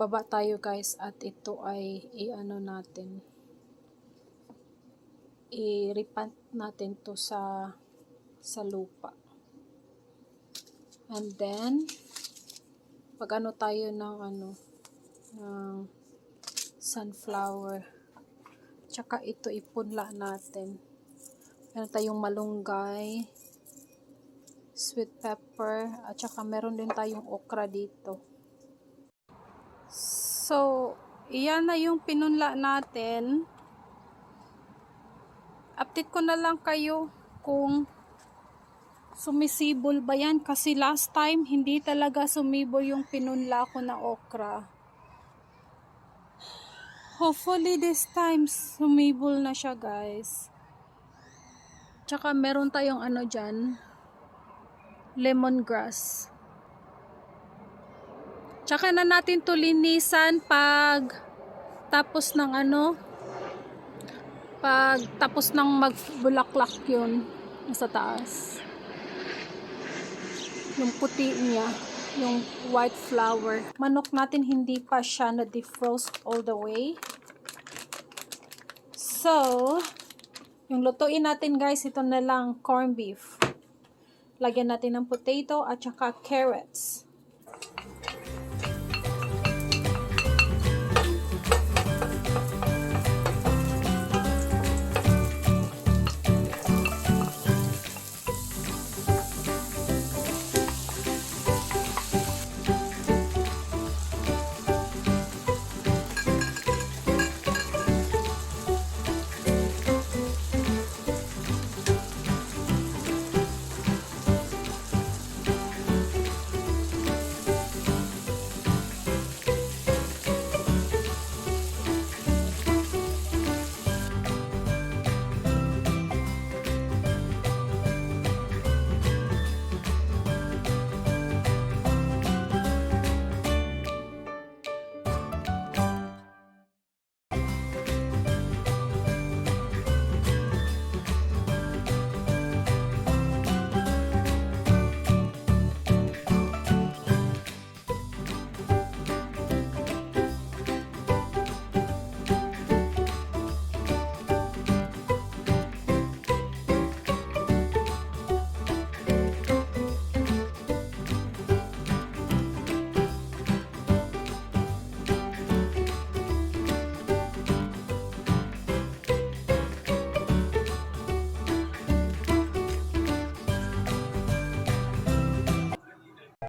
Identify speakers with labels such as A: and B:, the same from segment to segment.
A: baba tayo guys at ito ay i-ano natin, i-replant natin to sa lupa. And then pag ano tayo ng sunflower, tsaka ito ipunla natin. Meron tayong malunggay, sweet pepper, at saka meron din tayong okra dito. So, iyan na yung pinunla natin. Update ko na lang kayo kung sumisibol ba yan, kasi last time hindi talaga sumibol yung pinunla ko na okra. Hopefully this time sumibol na siya guys. Tsaka meron tayong ano dyan, lemongrass. Tsaka na natin to linisan pag tapos ng pag tapos ng magbulaklak yun sa taas. Yung puti niya, yung white flower. Manok natin hindi pa siya na defrost all the way. So, yung lutuin natin guys, ito na lang corned beef. Lagyan natin ng potato at saka carrots.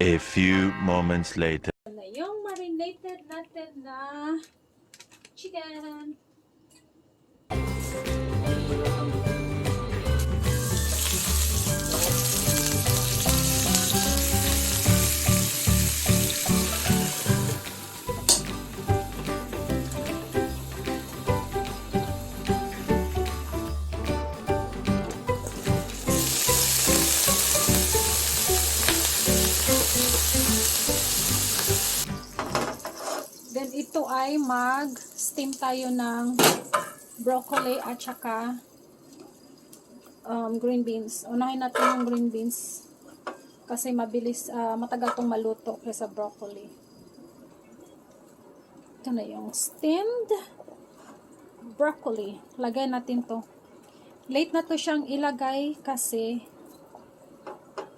B: A few moments later.
A: Na yung marinated natin na chicken. Then ito ay mag-steam tayo ng broccoli at saka green beans. Unahin natin yung green beans kasi mabilis, matagal tong maluto kaysa broccoli. Ito na yung steamed broccoli. Lagay natin to. Late na to siyang ilagay kasi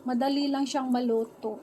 A: madali lang siyang maluto.